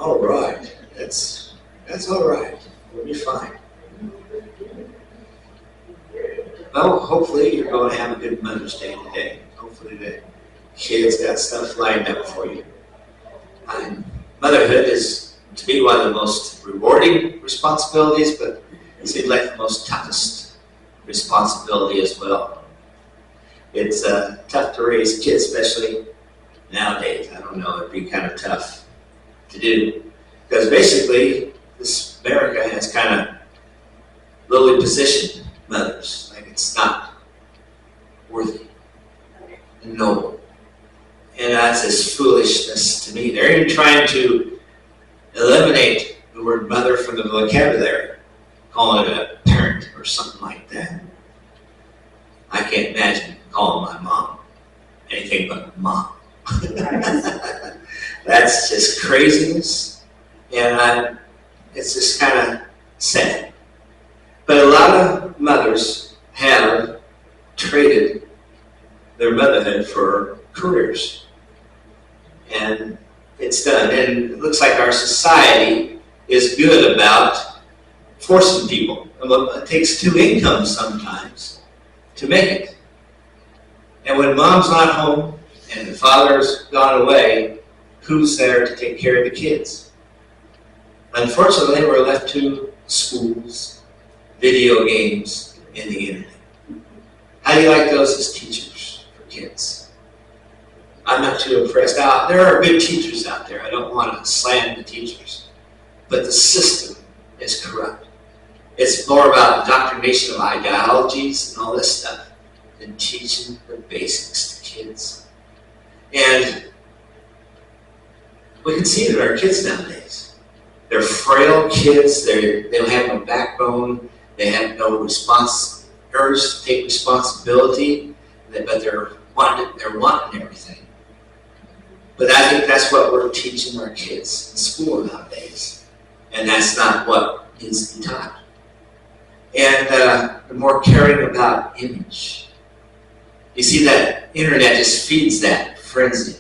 All right. That's all right. We'll be fine. Well, hopefully you're going to have a good Mother's Day today. Hopefully the kids got stuff lined up for you. Motherhood is to be one of the most rewarding responsibilities, but it seems like the most toughest responsibility as well. It's tough to raise kids, especially nowadays. I don't know, it'd be kind of tough to do. Because basically, this America has kind of lowly positioned mothers. Like it's not worthy and noble. And that's just foolishness to me. They're even trying to eliminate the word mother from the vocabulary, calling it a parent or something like that. I can't imagine calling my mom anything but mom. That's just craziness, and it's just kind of sad. But a lot of mothers have traded their motherhood for careers. And it's done. And it looks like our society is good about forcing people. It takes two incomes sometimes to make it. And when mom's not home and the father's gone away, who's there to take care of the kids? Unfortunately, we're left to schools, video games, and the internet. How do you like those as teachers for kids? I'm not too impressed. Now, there are good teachers out there. I don't want to slam the teachers. But the system is corrupt. It's more about indoctrination of ideologies and all this stuff than teaching the basics to kids. And we can see it in our kids nowadays. They're frail kids. They don't have no backbone. They have no urge to take responsibility. But they're wanting everything. But I think that's what we're teaching our kids in school nowadays. And that's not what needs to be taught. And they're more caring about image. You see, that internet just feeds that frenzy.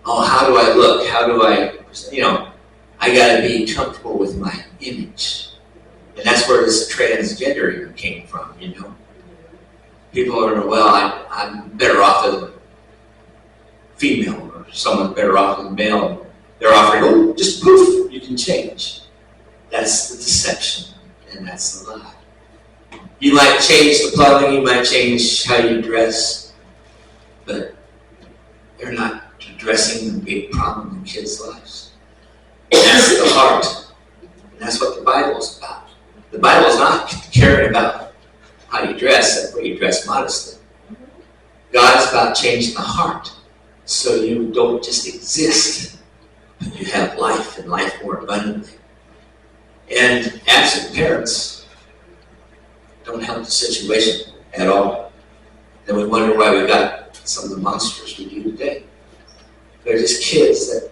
Oh, how do I look? How do I, I gotta be comfortable with my image. And that's where this transgender came from, People are, well, I'm better off as a female, or someone's better off as a male. They're offering, oh, just poof, you can change. That's the deception, and that's the lie. You might change the plumbing, you might change how you dress, but they're not addressing the big problem in kids' lives. And that's the heart. And that's what the Bible is about. The Bible is not caring about how you dress, that's where you dress modestly. God is about changing the heart so you don't just exist, but you have life and life more abundantly. And absent parents don't help the situation at all. Then we wonder why we got some of the monsters we do today. They're just kids that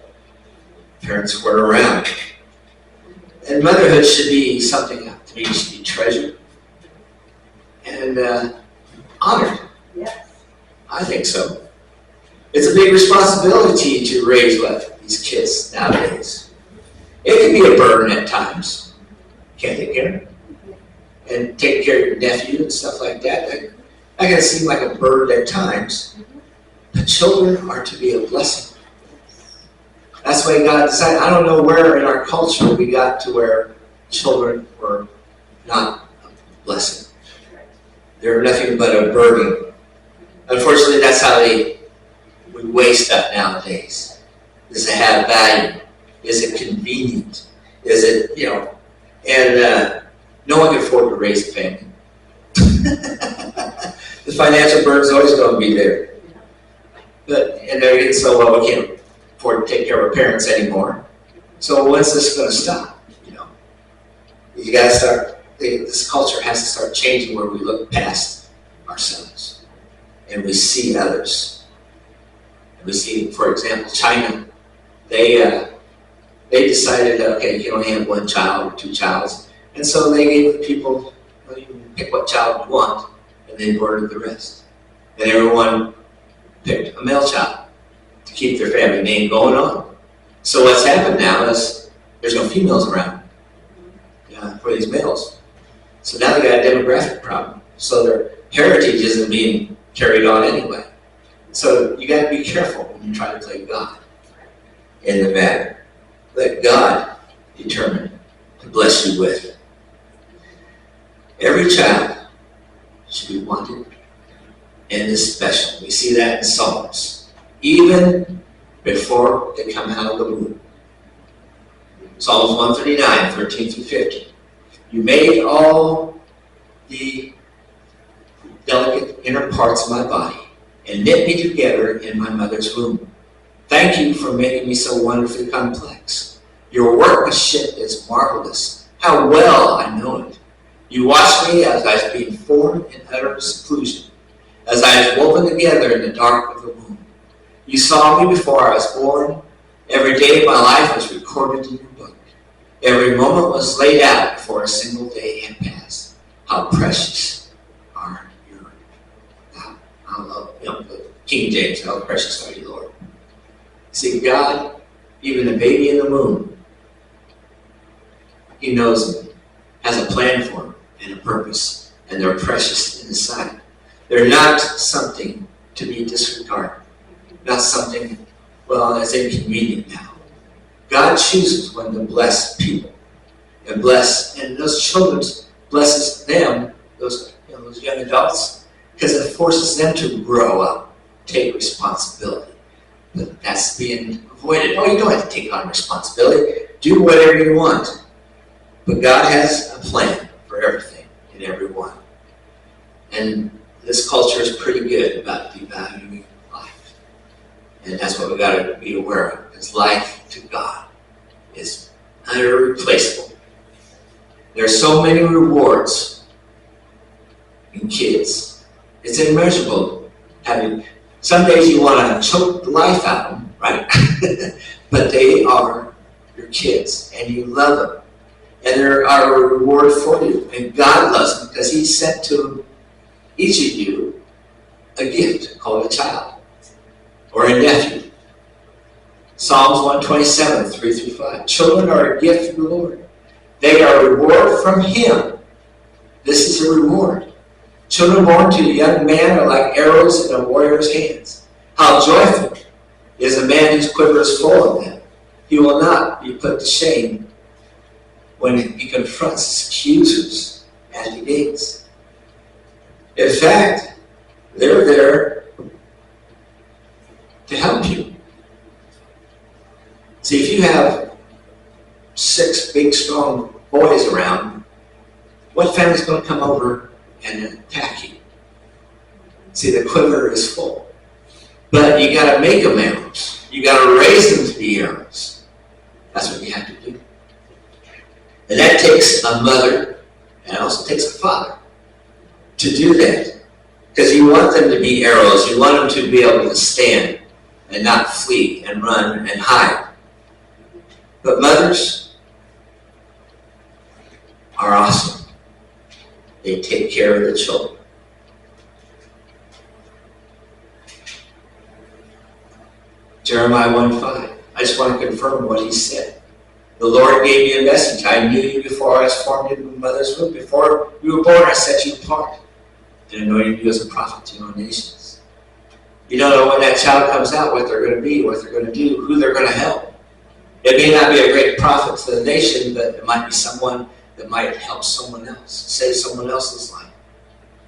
parents weren't around. And motherhood should be something, to me, should be treasured and honored. Yes. I think so. It's a big responsibility to raise these kids nowadays. It can be a burden at times. Can't take care of it. And take care of your nephew and stuff like that. That can seem like a burden at times. But children are to be a blessing. That's why God decided. I don't know where in our culture we got to where children were not a blessing. They're nothing but a burden. Unfortunately, that's how we waste stuff nowadays. Does it have value? Is it convenient? Is it, and no one can afford to raise a family. The financial burden is always going to be there. And they're getting so well, we can't afford to take care of our parents anymore. So when's this going to stop? You got to start. This culture has to start changing where we look past ourselves and we see others. And we see, for example, China. They decided, okay, you can only have one child or two childs, and so they gave the people, well, you can pick what child you want, and they aborted the rest. And everyone picked a male child to keep their family name going on. So what's happened now is there's no females around for these males. So now they got a demographic problem. So their heritage isn't being carried on anyway. So you got to be careful when you try to play God in the matter. Let God determine to bless you with. Every child should be wanted and is special. We see that in Psalms, even before they come out of the womb. Psalms 139, 13 through 15. You made all the delicate inner parts of my body and knit me together in my mother's womb. Thank you for making me so wonderfully complex. Your workmanship is marvelous. How well I know it. You watched me as I was being formed in utter seclusion, as I was woven together in the dark of the womb. You saw me before I was born. Every day of my life was recorded in your book. Every moment was laid out before a single day had passed. How precious are you. I love King James, how precious are you, Lord. See, God, even a baby in the womb, He knows them, has a plan for them and a purpose, and they're precious in His sight. They're not something to be disregarded, not something, that's inconvenient now. God chooses when to bless people and those children blesses them, those young adults, because it forces them to grow up, take responsibility. But that's being avoided. Oh, you don't have to take on responsibility. Do whatever you want. But God has a plan for everything and everyone. And this culture is pretty good about devaluing life. And that's what we've got to be aware of, because life to God is irreplaceable. There are so many rewards in kids. It's immeasurable. Some days you want to choke the life out of them, right? But they are your kids, and you love them. And they are a reward for you. And God loves them because He sent to each of you a gift called a child or a nephew. Psalms 127, 3 through 5. Children are a gift from the Lord. They are a reward from Him. This is a reward. Children born to a young man are like arrows in a warrior's hands. How joyful is a man whose quiver is full of them. He will not be put to shame when he confronts his accusers at the gates. In fact, they're there to help you. See, if you have 6 big, strong boys around, what family's going to come over and attack you? See, the quiver is full. But you got to make them arrows. You got to raise them to be arrows. That's what you have to do. And that takes a mother, and it also takes a father to do that. Because you want them to be arrows. You want them to be able to stand and not flee and run and hide. But mothers are awesome. They take care of the children. Jeremiah 1:5. I just want to confirm what he said. The Lord gave me a message. I knew you before I was formed in my mother's womb. Before you were born, I set you apart and anointed you as a prophet to your nations. You don't know when that child comes out, what they're going to be, what they're going to do, who they're going to help. It may not be a great prophet to the nation, but it might be someone that might help someone else, save someone else's life,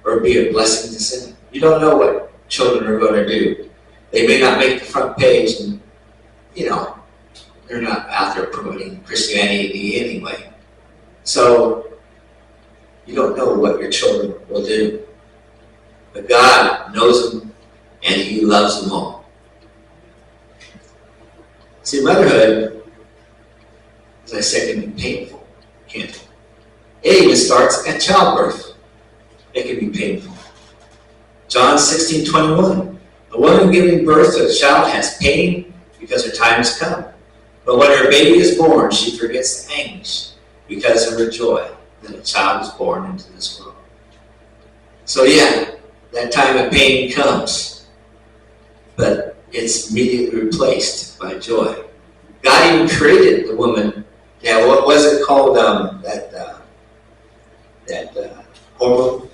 or be a blessing to sin. You don't know what children are going to do. They may not make the front page, and they're not out there promoting Christianity anyway. So you don't know what your children will do. But God knows them, and He loves them all. See, motherhood, as I said, can be painful, can't it? It even starts at childbirth. It can be painful. John 16:21. The woman giving birth to a child has pain because her time has come. But when her baby is born, she forgets the anguish because of her joy that a child is born into this world. So yeah, that time of pain comes, but it's immediately replaced by joy. God even created the woman. Yeah, what was it called? That hormone,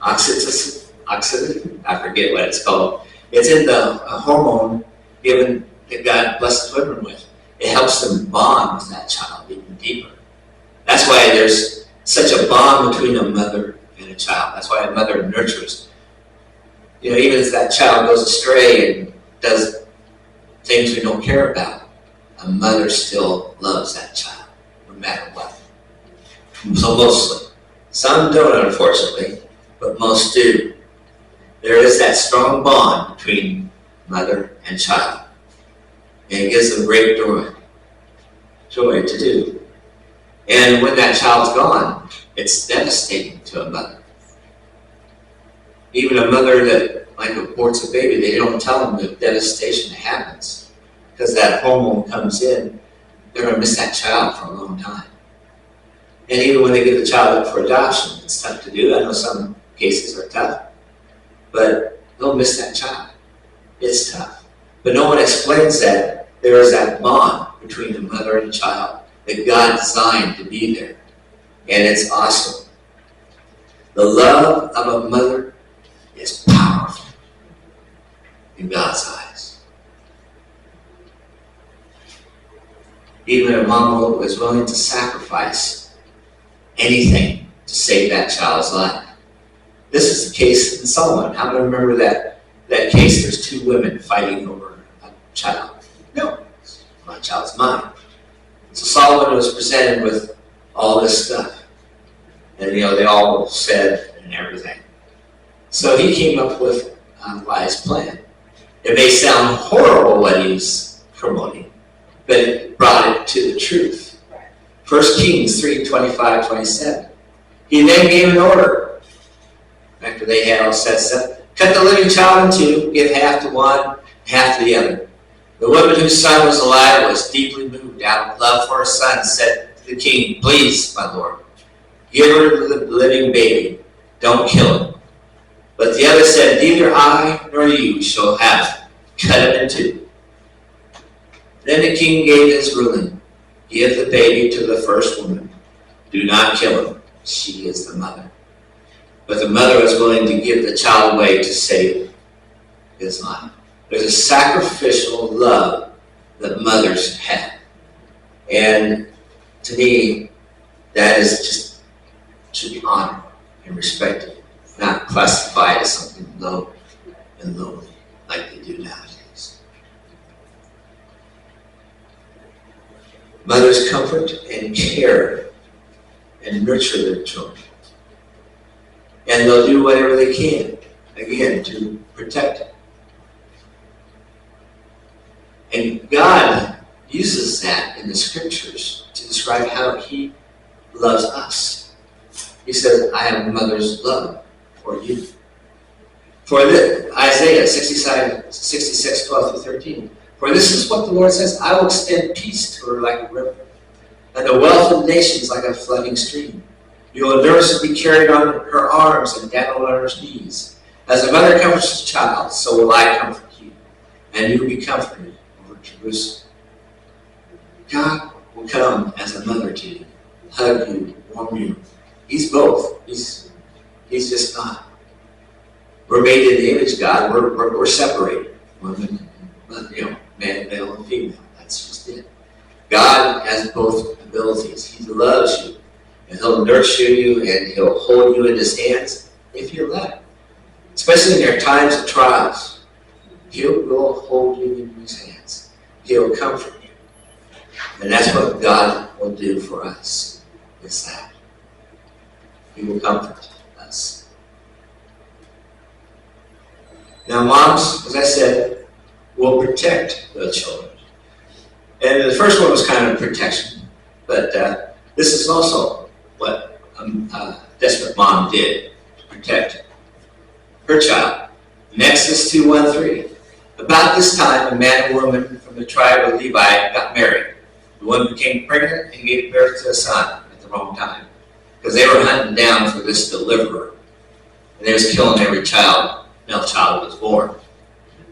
oxytocin. I forget what it's called. It's in the hormone given that God blesses women with. It helps them bond with that child even deeper. That's why there's such a bond between a mother and a child. That's why a mother nurtures. Even as that child goes astray and does things we don't care about, a mother still loves that child, no matter what. So mostly. Some don't, unfortunately, but most do. There is that strong bond between mother and child. And it gives them great joy to do. And when that child's gone, it's devastating to a mother. Even a mother that aborts a baby, they don't tell them the devastation that happens. Because that hormone comes in, they're going to miss that child for a long time. And even when they get the child up for adoption, it's tough to do. I know some cases are tough. But they'll miss that child. It's tough. But no one explains that there is that bond between the mother and the child that God designed to be there. And it's awesome. The love of a mother is powerful in God's eyes. Even a mom was willing to sacrifice anything to save that child's life. This is the case in Solomon. How many remember that case? There's two women fighting over a child. No, my child's mine. So Solomon was presented with all this stuff. And they all said and everything. So he came up with a wise plan. It may sound horrible what he's promoting, but it brought it to the truth. 1 Kings 3:25-27. He then gave an order. After they had all set up, cut the living child in two, give half to one, half to the other. The woman whose son was alive was deeply moved out of love for her son, said to the king, "Please, my lord, give her the living baby. Don't kill him." But the other said, "Neither I nor you shall have him. Cut him in two." Then the king gave his ruling. Give the baby to the first woman. Do not kill him. She is the mother. But the mother was willing to give the child away to save his life. There's a sacrificial love that mothers have. And to me, that is just should be honored and respected, not classified as something low and lowly like they do nowadays. Mothers comfort and care and nurture their children. And they'll do whatever they can, again, to protect it. And God uses that in the scriptures to describe how he loves us. He says, "I have a mother's love for you." For this, Isaiah 66:12-13. For this is what the Lord says, "I will extend peace to her like a river, and the wealth of nations like a flooding stream. You will nurse and be carried on her arms and dandled on her knees. As a mother comforts a child, so will I comfort you, and you will be comforted over Jerusalem." God will come as a mother to you, hug you, warm you. He's both. He's just God. We're made in the image of God. We're separated. Women, man, male, and female. That's just it. God has both abilities. He loves you. And he'll nurture you and he'll hold you in his hands if you let him. Especially in your times of trials. He will hold you in his hands. He'll comfort you. And that's what God will do for us. Is that. He will comfort us. Now moms, as I said, will protect the children. And the first one was kind of protection. But this is also what a desperate mom did to protect her child. In Exodus 2:1-3. About this time, a man and woman from the tribe of Levi got married. The woman became pregnant and gave birth to a son at the wrong time. Because they were hunting down for this deliverer. And they was killing every male child that was born.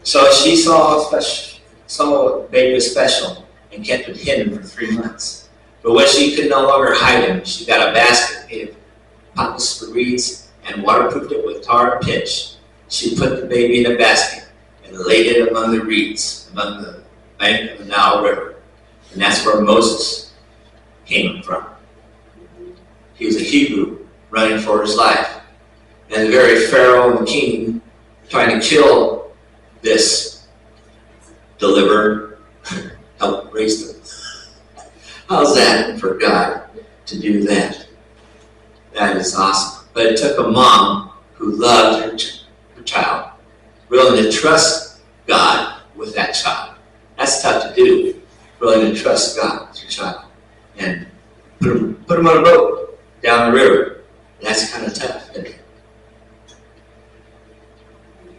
So she saw a baby was special. and kept him hidden for 3 months. But when she could no longer hide him, she got a basket made of poppies reeds and waterproofed it with tar and pitch. She put the baby in a basket and laid it among the reeds, among the bank of the Nile River. And that's where Moses came from. He was a Hebrew running for his life. And the very Pharaoh and the king trying to kill this deliverer helped raise them. How's that for God to do that? That is awesome. But it took a mom who loved her child, willing to trust God with that child. That's tough to do, willing to trust God with your child. And put them on a boat down the river. That's kind of tough, isn't it?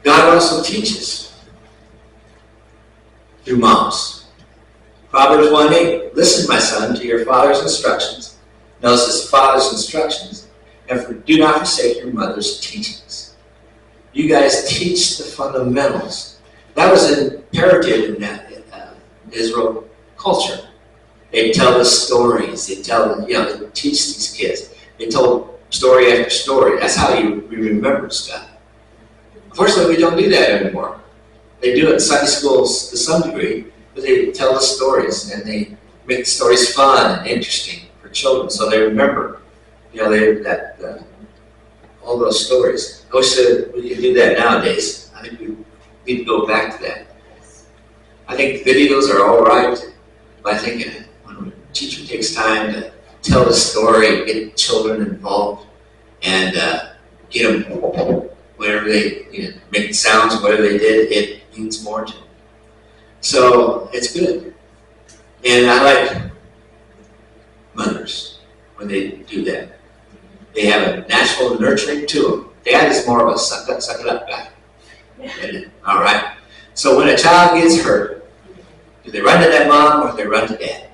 God also teaches through moms. Proverbs 1:8, listen, my son, to your father's instructions. Notice his father's instructions. And do not forsake your mother's teachings. You guys teach the fundamentals. That was imperative in that Israel culture. They tell the stories. They they teach these kids. They told story after story. That's how we remember stuff. Unfortunately, we don't do that anymore. They do it in Sunday schools to some degree, but they tell the stories and they make the stories fun and interesting for children, so they remember. All those stories. I wish we could do that nowadays. I think we need to go back to that. I think videos are all right, but I think when a teacher takes time to tell the story, get children involved, and get them whatever they make sounds, whatever they did, it means more to them. So it's good. And I like mothers when they do that. They have a natural nurturing to them. Dad is more of a suck it up guy. All right. So when a child gets hurt, do they run to that mom or do they run to dad?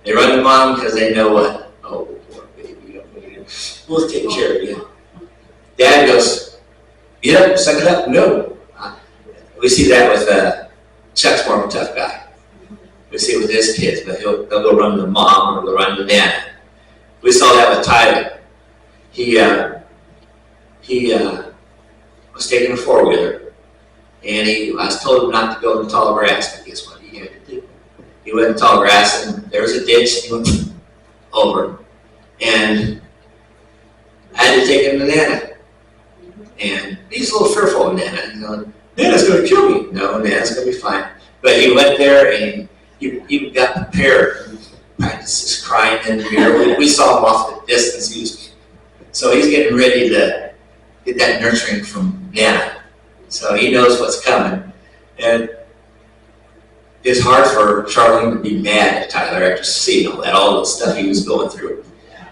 They run to mom because they know what? Oh, poor baby, we'll take care of you. Dad goes, get up, suck it up. No. We see that with Chuck's more of a tough guy. We see it with his kids, but they'll go run to the mom or they'll run to Nana. We saw that with Tyler. He was taking a four-wheeler, and I was told him not to go in the tall grass, but guess what he had to do? He went in the tall grass, and there was a ditch, and he went over, and I had to take him to Nana. And he's a little fearful of Nana. He's going, Nana's going to kill me. No, Nana's going to be fine. But he went there, and he got prepared. Practices crying in the mirror. We saw him off the distance. So he's getting ready to get that nurturing from Nana. So he knows what's coming. And it's hard for Charlene to be mad at Tyler after seeing all the stuff he was going through.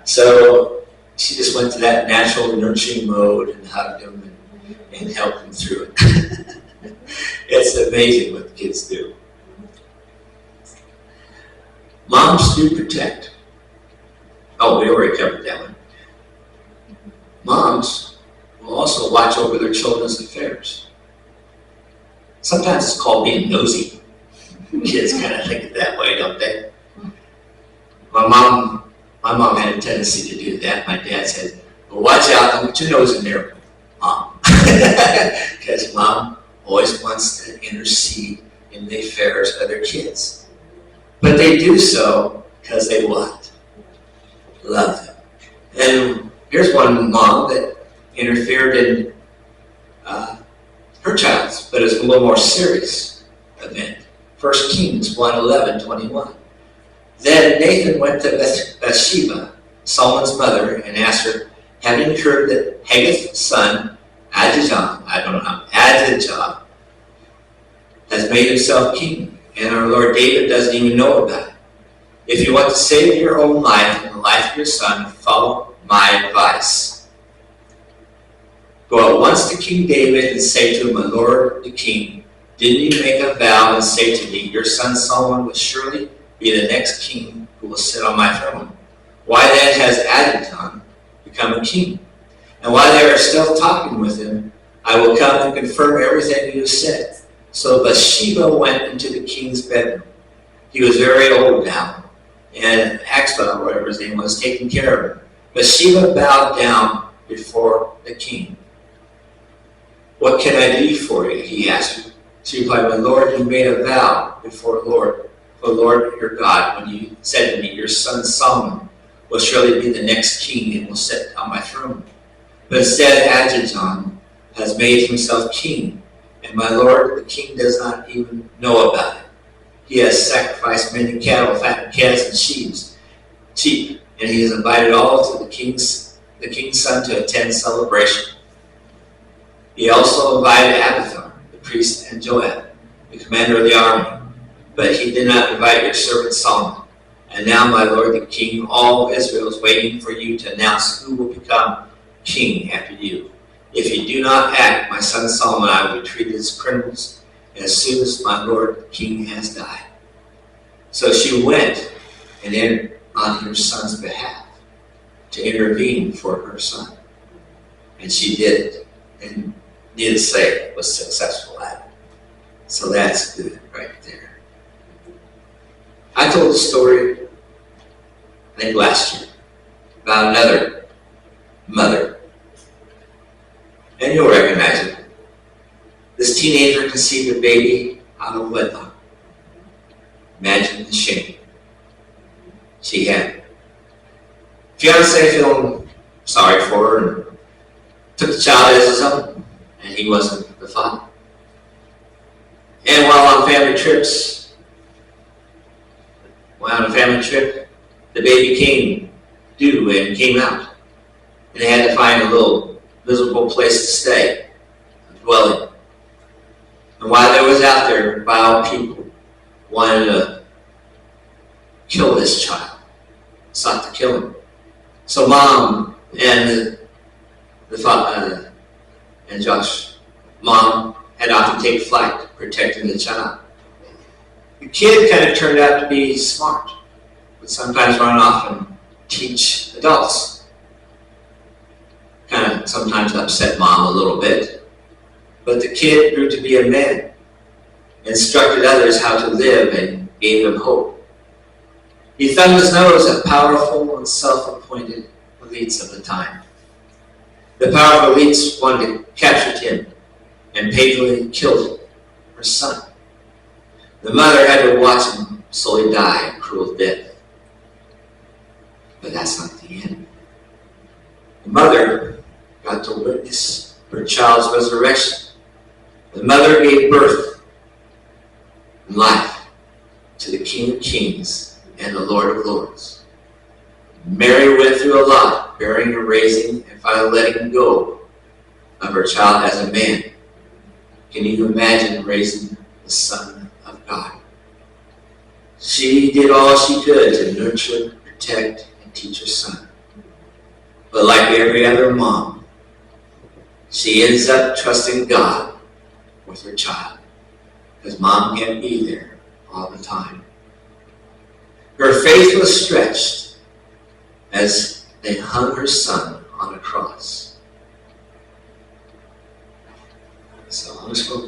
So she just went to that natural nurturing mode and hugged him and helped him through it. It's amazing what the kids do. Moms do protect. Oh, we already covered that one. Moms will also watch over their children's affairs. Sometimes it's called being nosy. Kids kind of think it that way, don't they? My mom had a tendency to do that. My dad said, well, watch out, don't put your nose in there, Mom. Because Mom always wants to intercede in the affairs of their kids. But they do so because they what? Love them. And here's one mom that interfered in her child's, but it's a little more serious event. 1 Kings 1:11-21. Then Nathan went to Bathsheba, Solomon's mother, and asked her, having heard that Haggith's son, Adijah, has made himself king, and our Lord David doesn't even know about it. If you want to save your own life and the life of your son, follow my advice. Go at once to King David and say to him, my Lord the king, didn't you make a vow and say to me, your son Solomon will surely be the next king who will sit on my throne? Why then has Adonijah become a king? And while they are still talking with him, I will come and confirm everything you have said. So Bathsheba went into the king's bedroom. He was very old now, and Axel, whatever his name was, taking care of him. But Sheba bowed down before the king. "What can I do for you?" he asked her. She replied, "My Lord, you made a vow before the Lord your God, when you said to me, 'Your son Solomon will surely be the next king and will sit on my throne.' But instead, Adonijah has made himself king, and my Lord the king does not even know about it. He has sacrificed many cattle, fattened calves, and sheep, and he has invited all to the king's son to attend celebration. He also invited Abiathar, the priest, and Joab, the commander of the army, but he did not invite your servant Solomon. And now, my lord the king, all Israel is waiting for you to announce who will become king after you. If you do not act, my son Solomon, I will be treated as criminals as soon as my lord the king has died." So she went and entered on her son's behalf to intervene for her son. And she did it. And needless to say, was successful at it. So that's good right there. I told the story, I think last year, about another mother. And you'll recognize it. This teenager conceived a baby out of wedlock. Imagine the shame she had. Fiance feeling sorry for her and took the child as his own, and he wasn't the father. And while on a family trip, the baby came due and came out, and they had to find a little miserable place to stay, a dwelling. And while they was out there, vile people wanted to kill this child, sought to kill him. So mom and mom had often take flight, protecting the child. The kid kind of turned out to be smart, would sometimes run off and teach adults. Kind of sometimes upset mom a little bit. But the kid grew to be a man, instructed others how to live and gave them hope. He thumbed his nose at powerful and self-appointed elites of the time. The powerful elites wanted to capture him and painfully killed her son. The mother had to watch him slowly die a cruel death. But that's not the end. The mother got to witness her child's resurrection. The mother gave birth and life to the King of Kings and the Lord of Lords. Mary went through a lot, bearing and raising and finally letting go of her child as a man. Can you imagine raising the Son of God? She did all she could to nurture, protect, and teach her son. But like every other mom, she ends up trusting God with her child, because mom can't be there all the time. Her faith was stretched as they hung her son on a cross. So I'm just going to